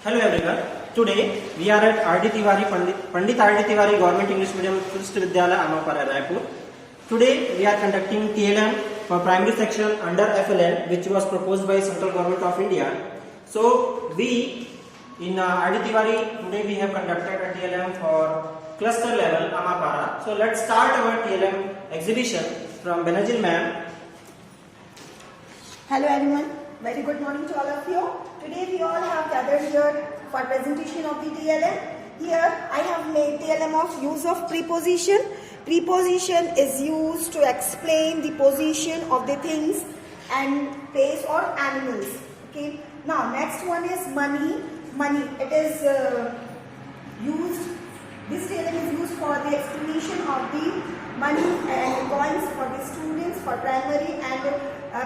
Hello everyone. Today we are at R.D. Tiwari Pandit R.D. Tiwari Government English Medium Vidyalaya, Amapara, Raipur. Today we are conducting TLM for primary section under FLN, which was proposed by Central Government of India. So we in R.D. Tiwari today we have conducted a TLM for cluster level Amapara. So let's start our TLM exhibition from Benazil ma'am. Hello everyone, very good morning to all of you. Today we all have gathered here for presentation of the TLM. Here I have made TLM of use of preposition. Preposition is used to explain the position of the things and place or animals. Okay. Now next one is money. Money. It is used. This TLM is used for the explanation of the money and coins for the students for primary and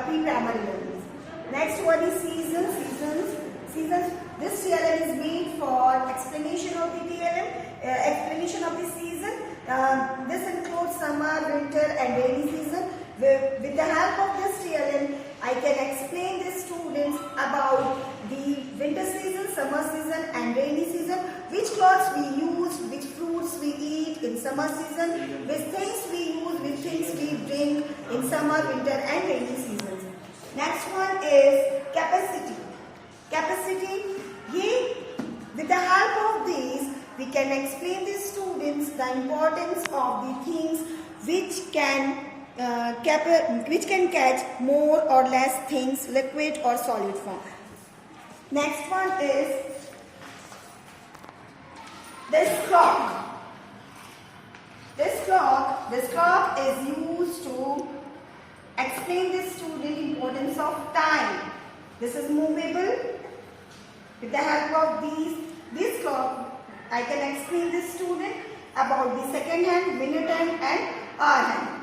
pre-primary learners. Next one is seasons. Seasons. This TLM is made for explanation of the TLM, explanation of the season. This includes summer, winter and rainy season. With the help of this TLM, I can explain the students about the winter season, summer season and rainy season, which clothes we use, which fruits we eat in summer season, which things we use, which things we drink in summer, winter and rainy seasons. Next one is capacity. Capacity, with the help of these, we can explain the students the importance of the things which can catch more or less things, liquid or solid form. Next one is this clock. This clock is used to explain the student importance of time. This is movable. With the help of this clock, I can explain the student about the second hand, minute hand and hour hand.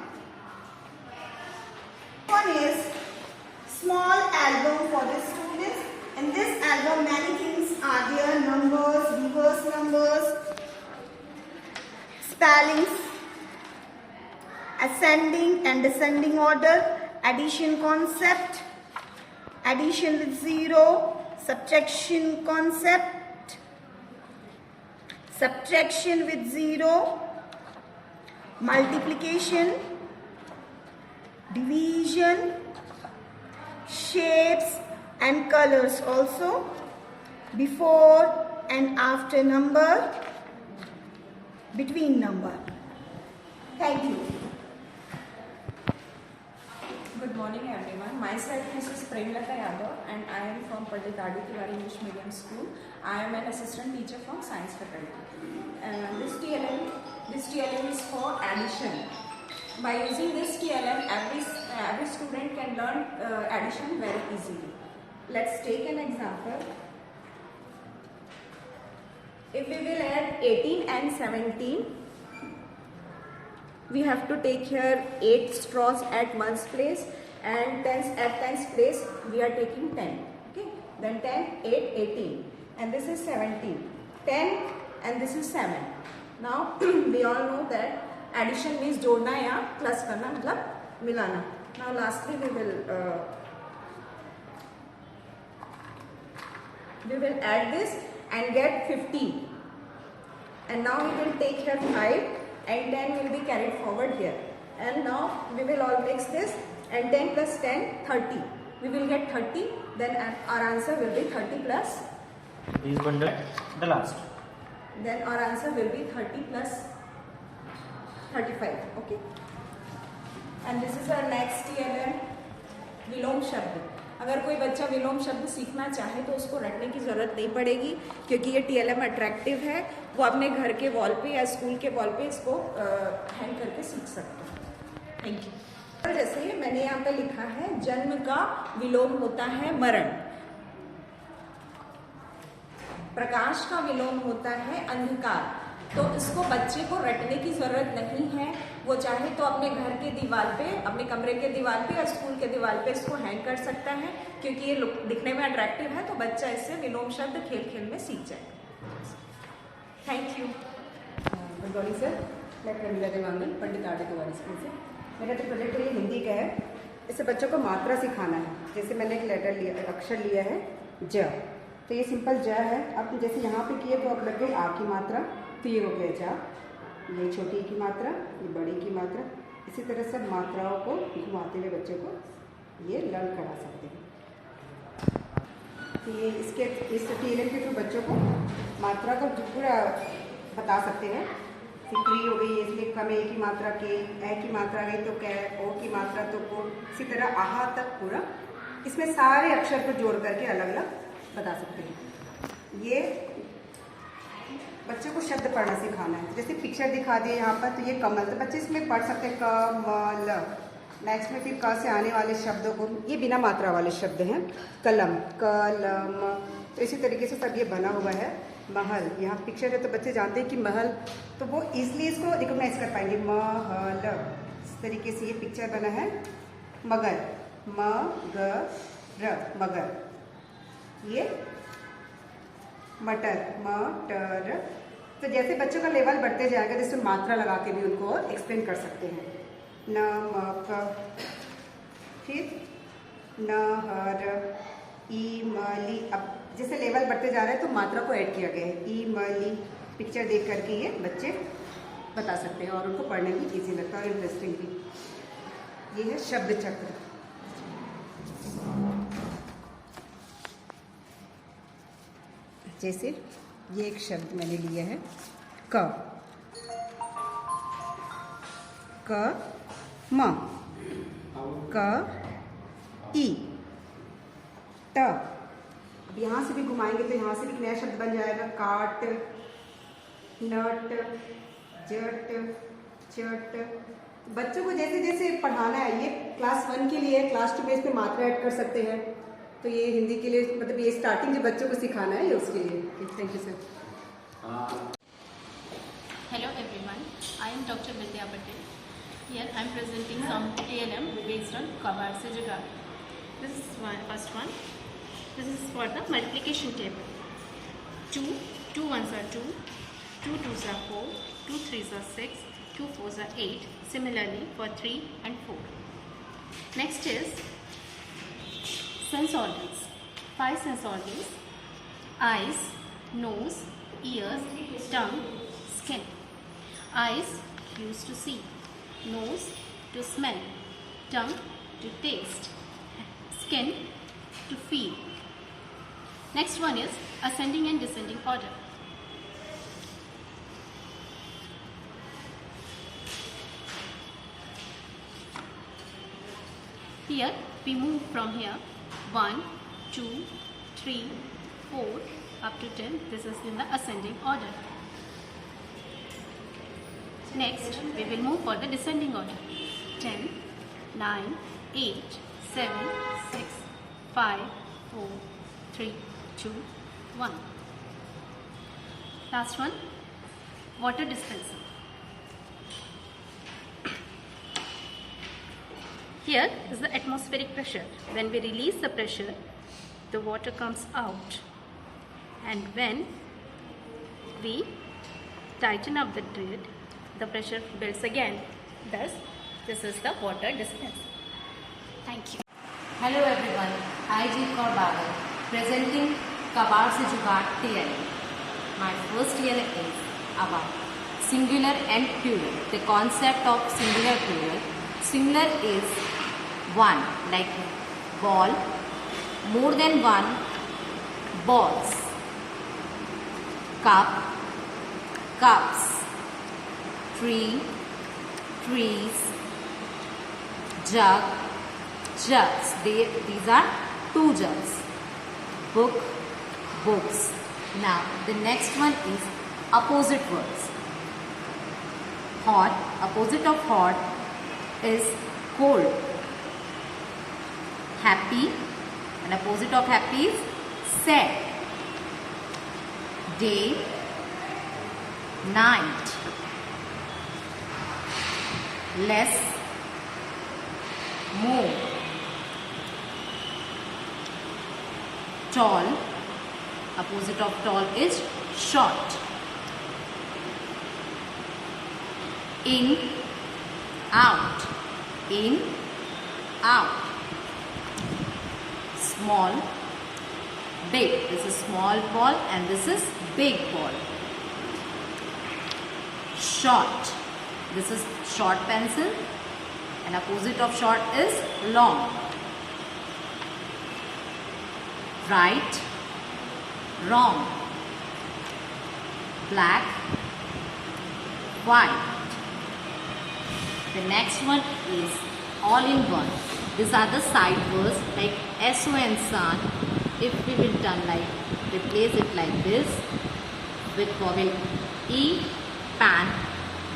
One is small album for the students. In this album, many things are there: numbers, reverse numbers, spellings, ascending and descending order, addition concept, addition with zero, subtraction concept, subtraction with zero, multiplication, division, shapes and colors also, before and after number, between number. Thank you. Good morning everyone. Myself Mrs. Premlata Yadav and I am from Pandit R.D. Tiwari English Medium School. I am an assistant teacher from Science Faculty. This TLM is for addition. By using this TLM, every student can learn addition very easily. Let's take an example. If we will add 18 and 17, we have to take here 8 straws at 1's place and at 10's place we are taking 10. Okay, then 10, 8, 18 and this is 17. 10 and this is 7. Now we all know that addition means जोड़ना या plus करना मतलब मिलाना. Now lastly we will add this and get 50 and now we will take here 5 and 10 will be carried forward here and now we will all mix this and 10 plus 10 30. We will get 30, then our answer will be 30 plus These bundle the last. Then our answer will be 30 plus 35. Okay, and this is our next TLM, विलोम शब्द. अगर कोई बच्चा विलोम शब्द सीखना चाहे तो उसको रटने की ज़रूरत नहीं पड़ेगी क्योंकि ये TLM अट्रैक्टिव है. वो अपने घर के वॉल पे या स्कूल के वॉल पे इसको हैंग करके सीख सकते हैं. Thank you. जैसे मैंने यहाँ पे लिखा है जन्म का विलोम होता है मरण, प्रकाश का विलोम होता है अंधकार. तो इसको बच्चे को रटने की ज़रूरत नहीं है. वो चाहे तो अपने घर के दीवार पे, अपने कमरे के दीवार पे या स्कूल के दीवार पे इसको हैंग कर सकता है क्योंकि ये दिखने में अट्रैक्टिव है. तो बच्चा इससे विलोम शब्द खेल खेल में सीख जाएगा. Thank you. Good morning sir. मैं प्रमिला देवांगन पंडित R.D. तिवारी स्कूल से. मेरा जो प्रोजेक्ट है ये हिंदी का है. इसे बच्चों को मात्रा सिखाना है. जैसे मैंने एक लेटर लिया, अक्षर लिया है ज. तो ये सिंपल ज है। अब जैसे यहाँ पे किए तो अब लग गई आ की मात्रा, तो ये हो गया जा। ये छोटी की मात्रा, ये बड़ी की मात्रा। इसी तरह सब मात्राओं को घुमाते हुए बच्चे को ये लर्न करा सकते हैं। तो ये इस टीएलएम के थ्रू बच्चों को मात्रा को पूरा बता सकते हैं। क्री हो गई, इसलिए कम ए की मात्रा के, ए की मात्रा गई तो कै, ओ की मात्रा तो को, इसी तरह आहा तक पूरा इसमें सारे अक्षर को जोड़ करके अलग अलग बता सकते हैं। ये बच्चों को शब्द पढ़ना सिखाना है। जैसे पिक्चर दिखा दिए यहाँ पर, तो ये कमल, तो बच्चे इसमें पढ़ सकते हैं कमल। नेक्स्ट में फिर क से आने वाले शब्दों को, ये बिना मात्रा वाले शब्द हैं। कलम, कलम, तो इसी तरीके से सब ये बना हुआ है। महल, यहाँ पिक्चर है तो बच्चे जानते हैं कि महल, तो वो इजली इसको रिकॉग्नाइज कर पाएंगे। महल, इस तरीके से ये पिक्चर बना है। मगर, मगर, मगर, ये मटर, मटर। तो जैसे बच्चों का लेवल बढ़ते जाएगा, जैसे मात्रा लगा के भी उनको एक्सप्लेन कर सकते हैं। नमक, फिर नहर, इमली। अब जैसे लेवल बढ़ते जा रहा है तो मात्रा को ऐड किया गया है। इमली, पिक्चर देख करके ये बच्चे बता सकते हैं और उनको पढ़ने में इजी लगता है और इंटरेस्टिंग भी। ये है शब्द चक्र। जैसे ये एक शब्द मैंने लिया है क, म, क, ई, ट। अब यहाँ से भी घुमाएंगे तो यहाँ से भी नया शब्द बन जाएगा। काट, नट, जट, चट। बच्चों को जैसे जैसे पढ़ाना है, ये क्लास 1 के लिए है, क्लास 2 में इसमें मात्रा ऐड कर सकते हैं। तो ये हिंदी के लिए, मतलब ये स्टार्टिंग जो बच्चों को सिखाना है ये उसके लिए। Thank you sir. Hello everyone, I am Dr. Vidya Patel. Here I am presenting some TLM based on Kabar se Jugaad. This is first one. This is for the multiplication table. 2, 2 ones are 2, 2 twos are 4, 2 threes are 6, 2 fours are 8. Similarly for 3 and 4. Next is sense organs. 5 sense organs: eyes, nose, ears, tongue, skin. Eyes used to see, nose to smell, tongue to taste, skin to feel. Next one is ascending and descending order. Here we move from here 1, 2, 3, 4 up to 10. This is in the ascending order. Next we will move for the descending order. 10, 9, 8, 7, 6, 5, 4, 3, 2, 1. Last one, water dispenser. Here is the atmospheric pressure. When we release the pressure, the water comes out, and when we tighten up the lid, the pressure builds again. Thus, this is the water dispenser. Thank you. Hello everyone, I G Kaur Bagal, presenting Kabar se Jugaad TLM. My first TLM is about singular and plural. The concept of singular plural. Singular is one, like ball, more than one, balls, cup, cups, tree, trees, jug, jugs. These are two jugs. Book, books. Now the next one is opposite words. Hot, opposite of hot is cold. Happy, and opposite of happy is sad. Day, night. Less, more. Tall, opposite of tall is short. In, out, in, out. Small, big. This is small ball and this is big ball. Short. This is short pencil and opposite of short is long. Right, wrong. Black, white. The next one is all in one. These are the side words like SON sun. If we will turn like, replace it like this with vowel E, pan,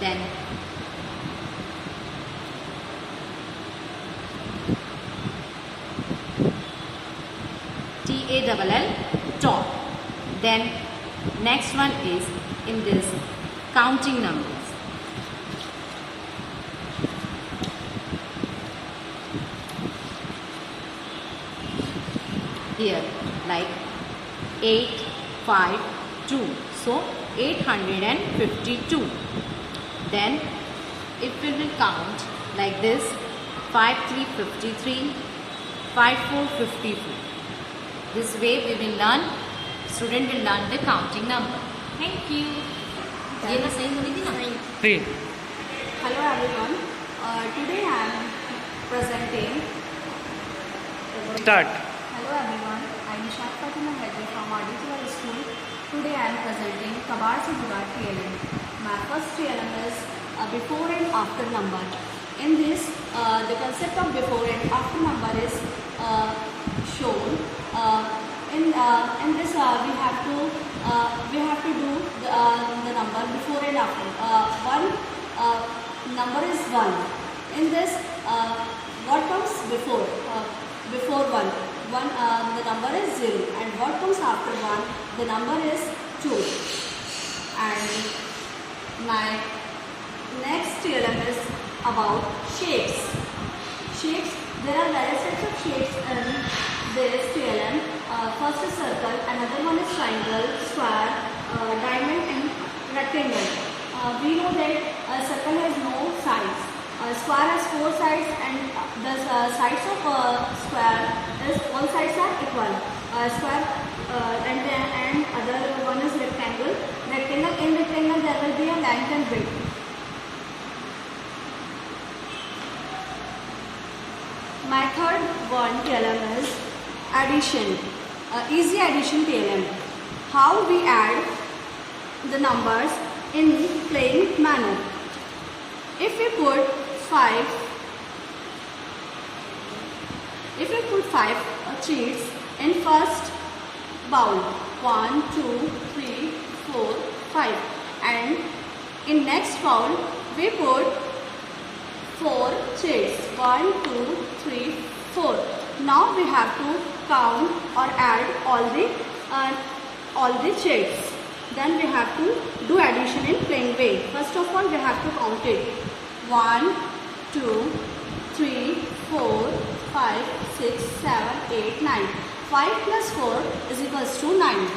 then TALL, top. Then next one is in this counting numbers. Here like 8, 5, 2. So 852. Then if we will count like this, 5, 3, 53, 5, 4, 54. This way we will learn, student will learn the counting number. Thank you. ये ना सही होनी थी ना? Hello everyone. Today I am presenting. Start. Hello everyone. I am Nishad Fatima Haider from Auditorium School. Today I am presenting Kabar Se Jugaad TLM. My first TLM is before and after number. In this, the concept of before and after number is shown. In this, we have to do the number before and after. One number is 1. In this, what comes before? Before 1, the number is 0, and what comes after 1, the number is 2. And my next theorem is about shapes. Shapes, there are various types of shapes in this theorem. First is circle, another one is triangle, square, diamond and rectangle. We know that a circle has no sides. Square has 4 sides, and the sides of square is all sides are equal. Square and other one is rectangle. In rectangle there will be a length and width. My third one TLM is addition. Easy addition TLM. How we add the numbers in plain manner. If we put 5 sheets in first bowl, 1, 2, 3, 4, 5, and in next bowl we put 4 sheets, 1, 2, 3, 4. Now we have to count or add all the sheets. Then we have to do addition in plain way. First of all, we have to count it. 1, 2, 3, 4, 5, 6, 7, 8, 9. 5 plus 4 is equals to 9.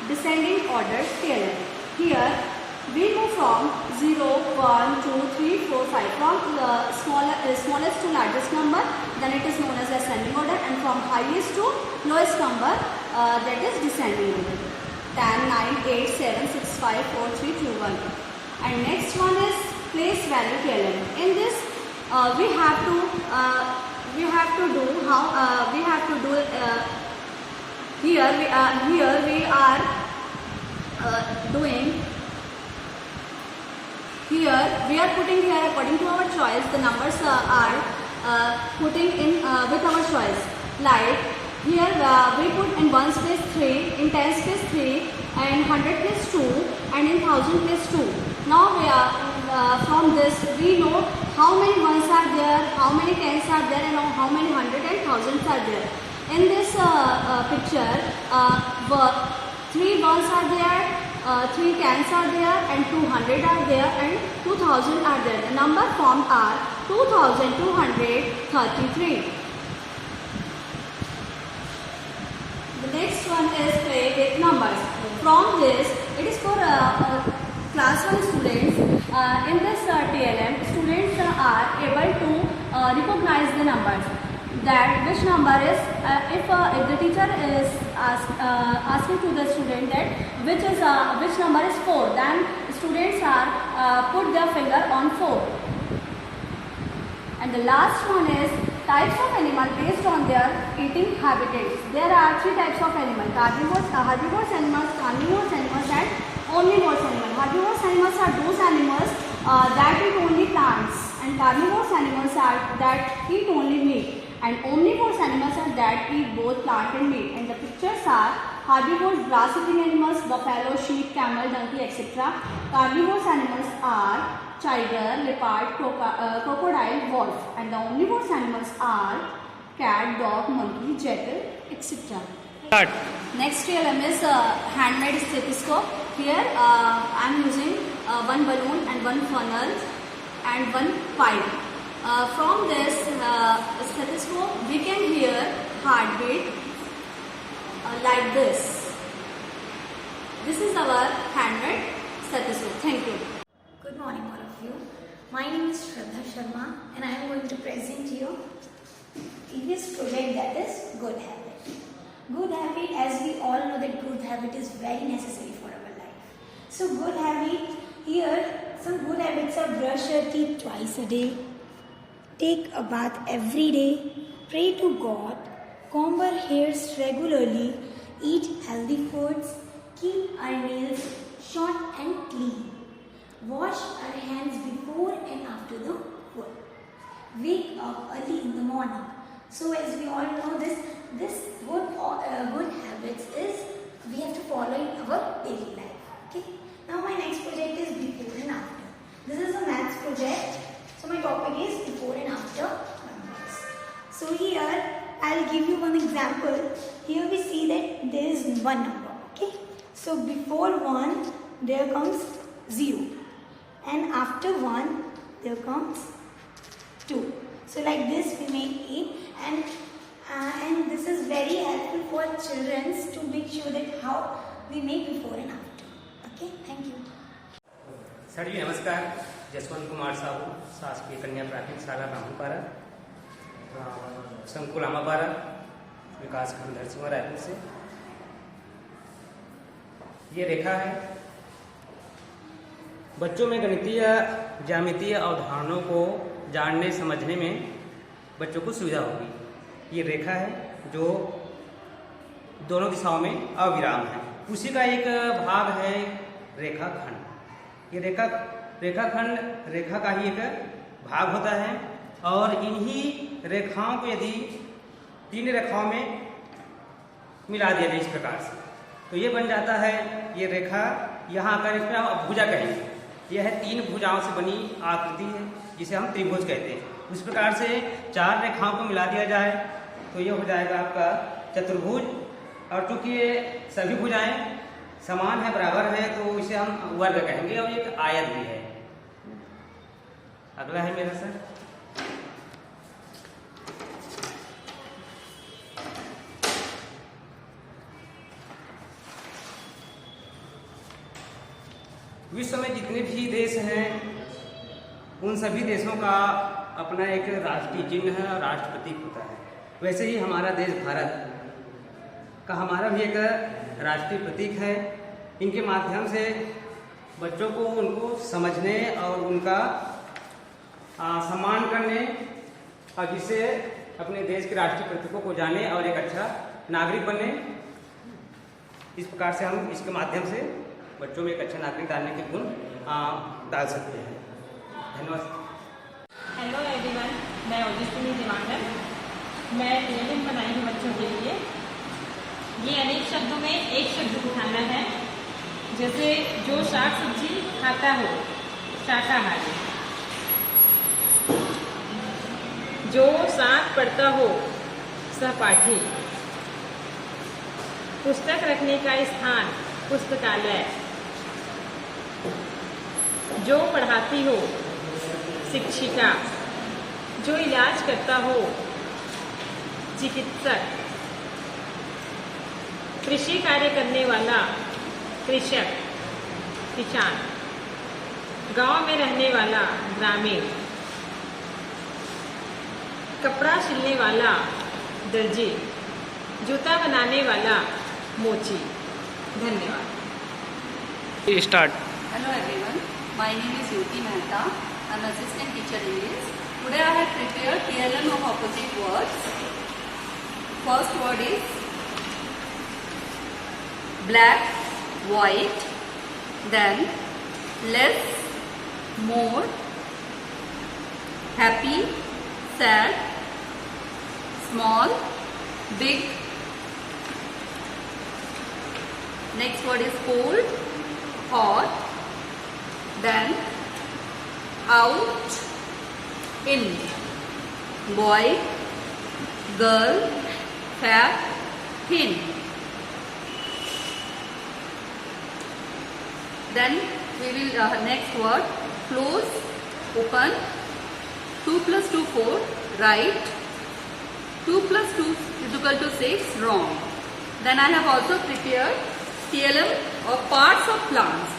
Descending order TLM. Here we go from 0, 1, 2, 3, 4, 5. From the smallest to largest number, then it is known as ascending order, and from highest to lowest number, that is descending order. 10, 9, 8, 7, 6, 5, 4, 3, 2, 1. And next one is place value TLM. In this, we have to do here we are doing. Here we are putting here according to our choice. The numbers are putting in with our choice. Like here we put in 1's place 3, in 10's place 3, and 100 place 2, and in 1000 place 2. Now we are from this we know how many 1's are there, how many 10's are there, and how many 100 and 1000's are there. In this picture, 3 1's are there, 3 10's are there, and 200 are there, and 2000 are there. The number formed are 2233. The next one is play with numbers. From this, it is for class 1 students. In this TLM, students are able to recognize the numbers. that which number is if the teacher is asking to the student that which number is 4, then students are put their finger on 4. And the last one is types of animal based on their eating habitats. There are 3 types of animal: herbivores animals, carnivorous animals, and omnivorous animals. Herbivorous animals are those animals that eat only plants, and carnivorous animals are that eat only meat, and omnivorous animals are that eat both plant and meat. And the pictures are herbivores, grass-eating animals, buffalo, sheep, camel, donkey, etc. Carnivorous animals are tiger, leopard, crocodile, wolf, and the omnivorous animals are cat, dog, monkey, jackal, etc. Next TLM is handmade stethoscope. Here I am using one balloon and one funnel and one pipe. From this stethoscope we can hear heartbeat like this. This is our handmade stethoscope. Thank you. Good morning all of you. My name is Shraddha Sharma and I am going to present you previous project, that is good habit. Good habit, as we all know that good habit is very necessary for our life. So good habit, here some good habits are: brush your teeth twice a day, take a bath every day, pray to God, comb our hairs regularly, eat healthy foods, keep our nails short and clean, wash our hands before and after the food, wake up early in the morning. So as we all know, this good habits is we have to follow in our daily life. Okay. Now my next project is before and after. This is a maths project. So my topic is before and after numbers. So here I'll give you one example. Here we see that there is one number. Okay. So before 1 there comes 0, and after 1 there comes 2. So like this we make it, and this is very helpful for children to make sure that how we make before and after. Okay, thank you. Sir ji नमस्कार। जसवंत कुमार साहू, शासकीय कन्या प्राथमिक शाला रामपारा, संकुल आमापारा, विकास खंड धरसींवा, रायपुर से। ये रेखा है। बच्चों में गणितीय ज्यामितीय अवधारणाओं को जानने समझने में बच्चों को सुविधा होगी। ये रेखा है जो दोनों दिशाओं में अविराम है। उसी का एक भाग है रेखाखंड। ये रेखाखंड रेखा का ही एक भाग होता है, और इन्हीं रेखाओं को यदि 3 रेखाओं में मिला दिया जाए इस प्रकार से, तो ये बन जाता है ये रेखा। यहाँ आकर इसमें हम भुजा कहेंगे। यह 3 भुजाओं से बनी आकृति है जिसे हम त्रिभुज कहते हैं। उस प्रकार से 4 रेखाओं को मिला दिया जाए तो ये हो जाएगा आपका चतुर्भुज। और चूंकि ये सभी भुजाएं समान है, बराबर है, तो इसे हम वर्ग कहेंगे, और एक आयत भी है। अगला है मेरा सर। विश्व में जितने भी देश हैं उन सभी देशों का अपना एक राष्ट्रीय चिन्ह है और राष्ट्र प्रतीक होता है। वैसे ही हमारा देश भारत का हमारा भी एक राष्ट्रीय प्रतीक है। इनके माध्यम से बच्चों को उनको समझने और उनका सम्मान करने, और जिससे अपने देश के राष्ट्रीय प्रतीकों को जाने और एक अच्छा नागरिक बने, इस प्रकार से हम इसके माध्यम से बच्चों में एक अच्छा नागरिक डालने के गुण डाल सकते हैं। धन्यवाद। हेलो एवरीवन, मैं ओजस्विनी दिवाकर। मैं टीएलएम बनाई हूँ बच्चों के लिए। ये अनेक शब्दों में एक शब्द उठाना है, जैसे जो शाक सब्जी खाता हो शाकाहारी, जो साथ पढ़ता हो सहपाठी, पुस्तक रखने का स्थान पुस्तकालय, जो पढ़ाती हो शिक्षिका, जो इलाज करता हो चिकित्सक, कृषि कार्य करने वाला कृषक किसान, गांव में रहने वाला ग्रामीण, कपड़ा सिलने वाला दर्जी, जूता बनाने वाला मोची। धन्यवाद। Start. Hello everyone, my name is Yuti Mehta. I am assistant teacher English. Today I have prepared TLM of opposite words. First word is black, white, then less, more, happy, sad, small, big. Next word is cold, hot, then out, in, boy, girl, fat, thin. Then we will next word close, open, 2 plus 2 4, right, 2 plus 2 is equal to 6, wrong. Then I have also prepared TLM of parts of plants.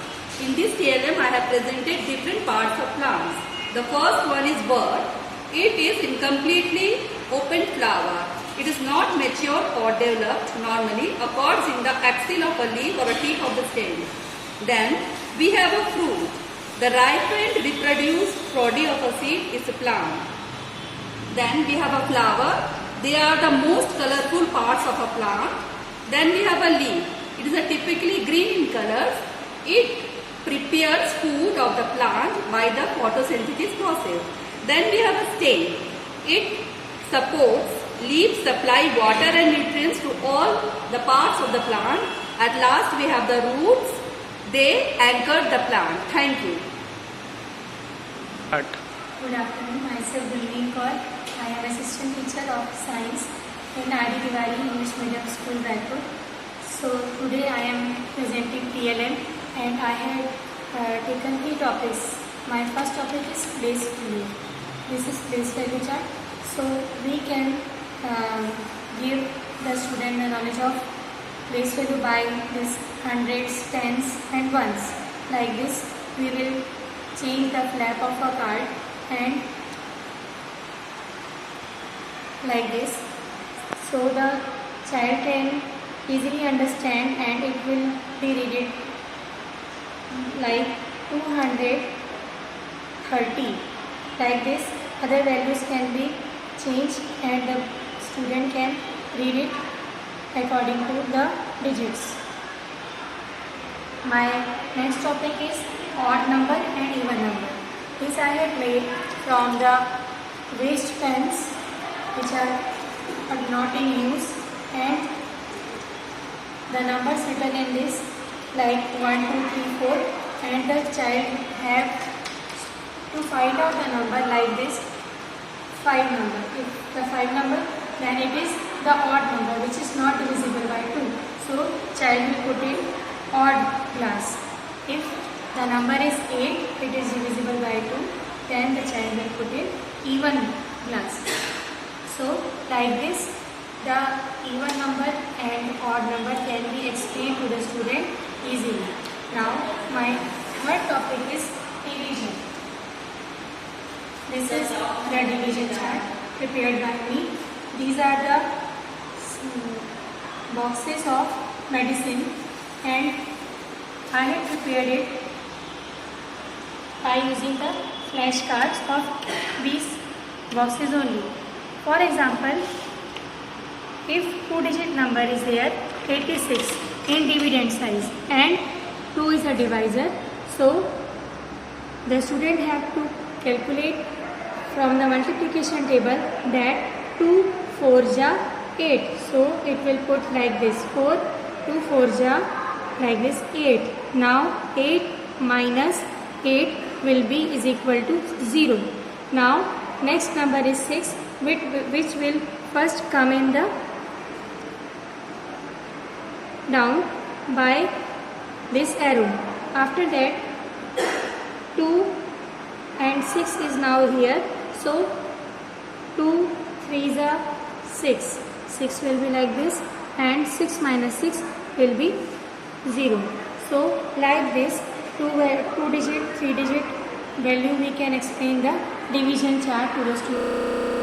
In this TLM I have presented different parts of plants. The first one is bud. It is incompletely open flower. It is not mature or developed normally, occurs in the axil of a leaf or a tip of the stem. Then we have a fruit. The ripened reproduced prody of a seed is a plant. Then we have a flower. They are the most colorful parts of a plant. Then we have a leaf. It is a typically green in colors. It prepares food of the plant by the photosynthesis process. Then we have a stem. It supports leaves, supply water and nutrients to all the parts of the plant. At last we have the roots. They anchor the plant. Thank you. Good afternoon, myself Gulreen Kaur. I am assistant teacher of science in R.D. Tiwari English Medium School, Raipur. So today I am presenting TLM and I have taken 3 topics. My first topic is place value. This is place value chart. So we can give the student the knowledge of place value by this hundreds, tens and ones. Like this, we will change the flap of a card and like this. So the child can easily understand and it will be read it like 230. Like this, other values can be changed and the student can read it according to the digits. My next topic is odd number and even number. This I have made from the waste pens which are not in use, and the numbers written in this like 1, 2, 3, 4, and the child have to find out the number like this 5 number. If the 5 number, then it is the odd number which is not divisible by 2. So child will put in odd class. If the number is 8, it is divisible by 2, then the child will put in even class. So like this, the even number and odd number can be explained to the student easily. Now my third topic is division. This is the division chart prepared by me. These are the boxes of medicine and I have prepared it by using the flashcards of these boxes only. For example, if 2-digit number is there, 86 in dividend size and 2 is a divisor, so the student have to calculate from the multiplication table that 2 4 ja 8. So it will put like this 4, 2 4 ja like this 8. Now 8 minus 8 will be is equal to 0. Now next number is 6, which will first come in the down by this arrow. After that 2 and 6 is now here. So 2 3 is a 6. 6 will be like this and 6 minus 6 will be 0. So like this 2-digit, 3-digit value we can explain the division chart to the student.